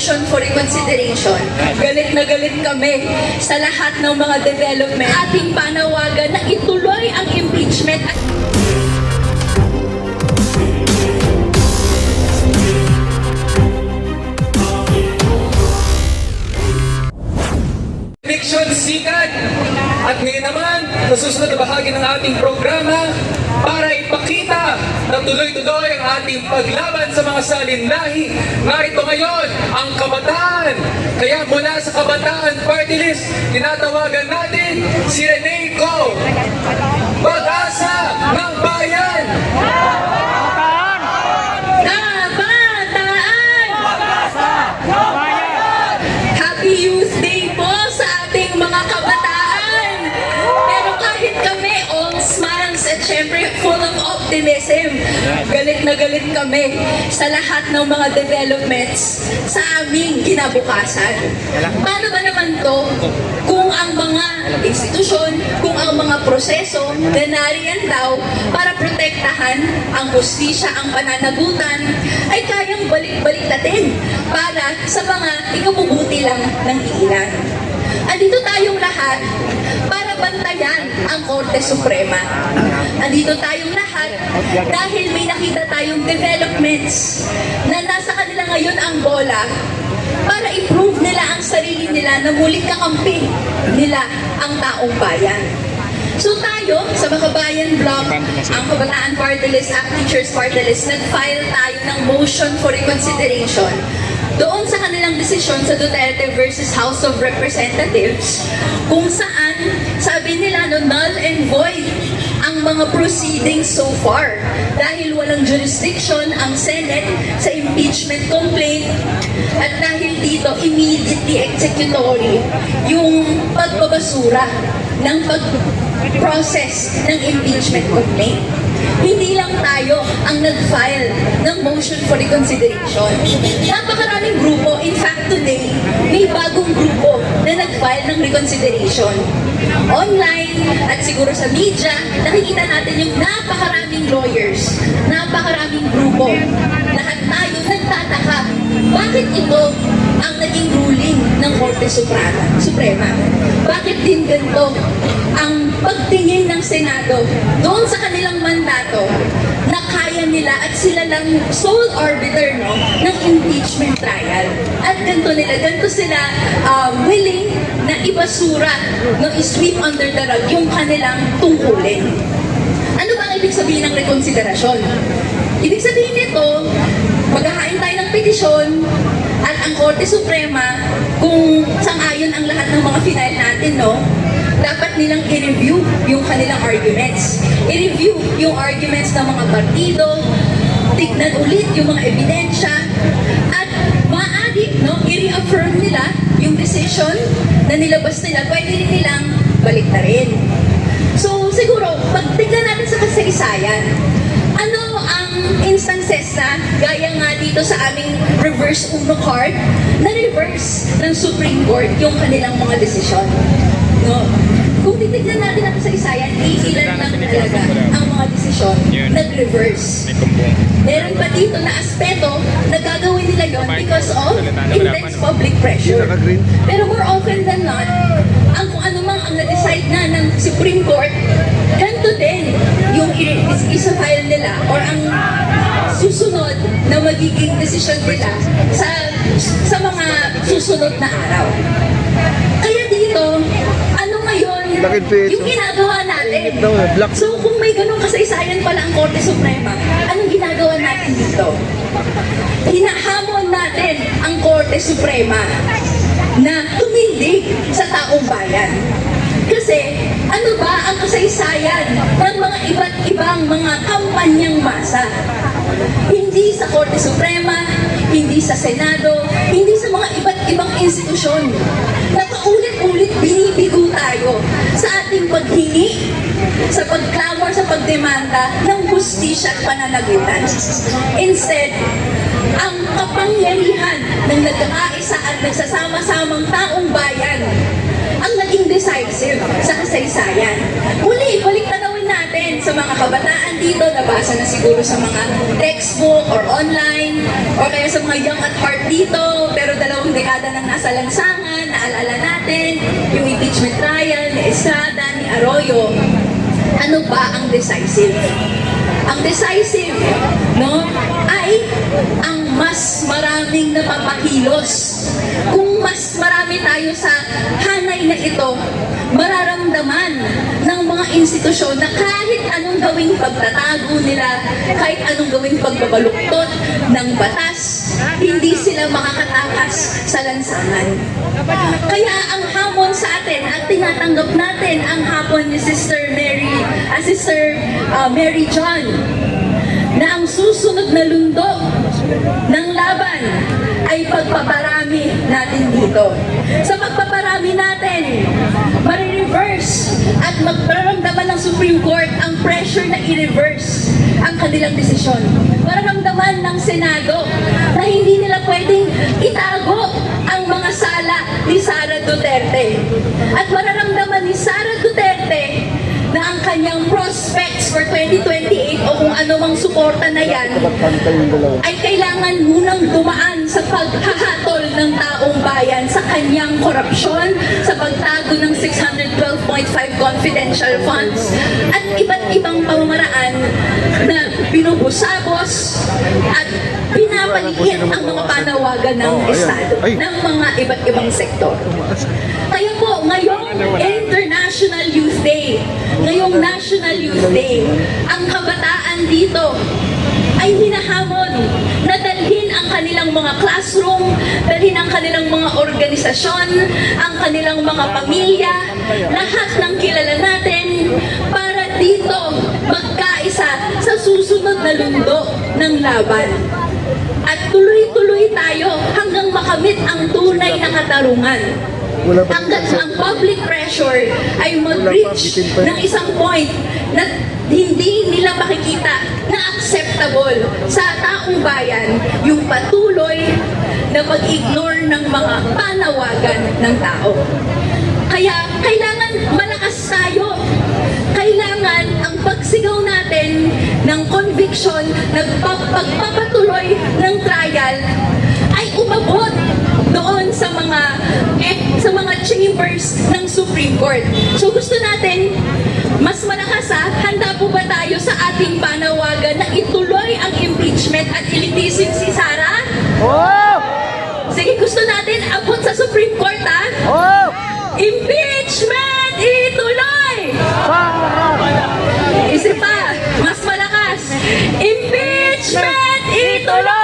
motion for reconsideration. Galit na galit kami sa lahat ng mga development. Ating panawagan na ituloy ang impeachment. Eleksyon sikat! At ngayon naman, sa susunod na bahagi ng ating programa, para ipakita na tuloy-tuloy ang ating paglaban sa mga salinlahi. Narito ngayon ang kabataan. Kaya mula sa Kabataan Party List, tinatawagan natin si Rene Co. Pag-asa ng Bayan! Happy Youth Day po sa ating mga kabataan! Pero kahit kami, all smiles at syempre full of optimism, galit na galit kami sa lahat ng mga developments sa aming kinabukasan. Paano ba naman to kung ang mga institusyon, kung ang mga proseso na nariyan daw para protektahan ang hustisya, ang pananagutan, ay kayang balik-baliktatin para sa mga ikabubuti lang ng ilan. Andito tayong lahat para bantayan ang Korte Suprema. Andito tayong lahat dahil may nakita tayong developments na nasa kanila ngayon ang bola para i-prove nila ang sarili nila na muling kakampi nila ang taong bayan. So tayo, sa Makabayan Bloc, ang Kabataan Party List at Teachers Party List, nag-file tayo ng motion for reconsideration doon sa kanilang desisyon sa Duterte versus House of Representatives, kung saan sabi nila no, null and void ang mga proceedings so far dahil walang jurisdiction ang Senate sa impeachment complaint at dahil dito immediately executory yung pagbabasura ng pag-process ng impeachment complaint. Hindi lang tayo ang nag-file ng motion for reconsideration. Napakaraming grupo. In fact, today, may bagong grupo na nag-file ng reconsideration. Online at siguro sa media, nakikita natin yung napakaraming lawyers, napakaraming grupo. Lahat tayo nagtataka, bakit ito ang naging ruling ng Korte Suprema? Bakit din ganito ang pagtingin ng Senado doon sa kanilang mandato na kaya nila at sila lang sole arbiter no, ng impeachment trial. At ganito sila willing na ibasura, no, i-sweep under the rug yung kanilang tungkulin. Ano ba ang ibig sabihin ng rekonsiderasyon? Ibig sabihin nito, maghahain tayo ng petisyon at ang Korte Suprema, kung sang-ayon ang lahat ng mga final natin, no, dapat nilang i-review yung kanilang arguments. I-review yung arguments ng mga partido, tignan ulit yung mga ebidensya, at maaari, no, i-reaffirm nila yung decision na nilabas nila, pwede rin nilang baliktarin. So, siguro, pag tignan natin sa kasaysayan, ano ang instances na gaya nga dito sa aming reverse uno card na reverse ng Supreme Court yung kanilang mga desisyon? No? Kung titignan natin ang kasaysayan, iilan lang talaga ang mga desisyon nag-reverse. Meron pa dito na aspeto na gagawin nila yon because of intense public pressure. Pero more often than not, ang kung ano mang ang na-decide na ng Supreme Court, ganito din yung isa-file nila or ang susunod na magiging desisyon nila sa mga susunod na araw. Kaya dito, ano ngayon yung ginagawa natin? So kung may ganong kasaysayan pala ang Korte Suprema, anong ginagawa natin dito? Hinahamon natin ang Korte Suprema na tumindig sa taong bayan. Kasi ano ba ang kasaysayan ng mga iba't ibang mga kampanyang masa? Hindi sa Korte Suprema, hindi sa Senado, hindi sa mga iba't ibang institusyon. Napaulit-ulit binibigo tayo sa ating paghingi, sa pagklamor, sa pagdemanda ng hustisya at pananagutan. Instead, ang kapangyarihan ng nagkakaisa at nagsasama-samang taong bayan ang naging decisive sa kasaysayan. Muli, balik tanawin natin sa mga kabataan dito, nabasa na siguro sa mga textbook or online, or kaya sa mga young at heart dito, pero 2 dekada nang nasa lansangan, naalala natin, yung impeachment trial ni Estrada, ni Arroyo. Ano ba ang decisive? Ang decisive, no, ay ang mas maraming napapakilos. Kung mas marami tayo sa hanay na ito, mararamdaman ng mga institusyon na kahit anong gawing pagtatago nila, kahit anong gawing pagbabaluktot ng batas, hindi sila makakatakas sa lansangan. Kaya ang hamon sa atin at tinatanggap natin ang hapon ni Sister Mary John na ang susunod na lundo ng laban ay pagpaparami natin dito. Sa pagpaparami natin, marireverse at magparamdaman ng Supreme Court ang pressure na i-reverse ang kanilang desisyon. Mararamdaman ng Senado na hindi nila pwedeng itago ang mga sala ni Sara Duterte. At mararamdaman ni Sara Duterte na ang kanyang prospects for 2028 o kung ano mang suporta na yan ay kailangan munang dumaan sa paghahatol ng taong bayan sa kanyang korupsyon, sa pagtago ng 612.5 confidential funds at iba't ibang pamamaraan na binubusabos at pinapalikit ang mga panawagan ng Estado, ng mga iba't ibang sektor. Kaya po, ngayong International Youth Day, ngayong National Youth Day, ang kabataan dito ay hinahamon na dalhin ang kanilang mga classroom, dalhin ang kanilang mga organisasyon, ang kanilang mga pamilya, lahat ng kilala natin para dito magkaisa sa susunod na lundo ng laban. At tuloy-tuloy tayo hanggang makamit ang tunay na katarungan. Hanggang ang public pressure ay mag-reach ng isang point na hindi nila makikita na acceptable sa taong bayan yung patuloy na pag-ignore ng mga panawagan ng tao. Kaya kailangan malakas tayo. Kailangan ang pagsigaw natin ng conviction, pagpapatuloy ng trial ay umabot doon sa mga chambers ng Supreme Court. So gusto natin mas malakas handa po ba tayo sa ating panawagan na ituloy ang impeachment at ilitisin si Sara? Oh! Sige, gusto natin abot sa Supreme Court Oh! Impeachment ituloy! Isip pa, mas malakas. Impeachment ituloy!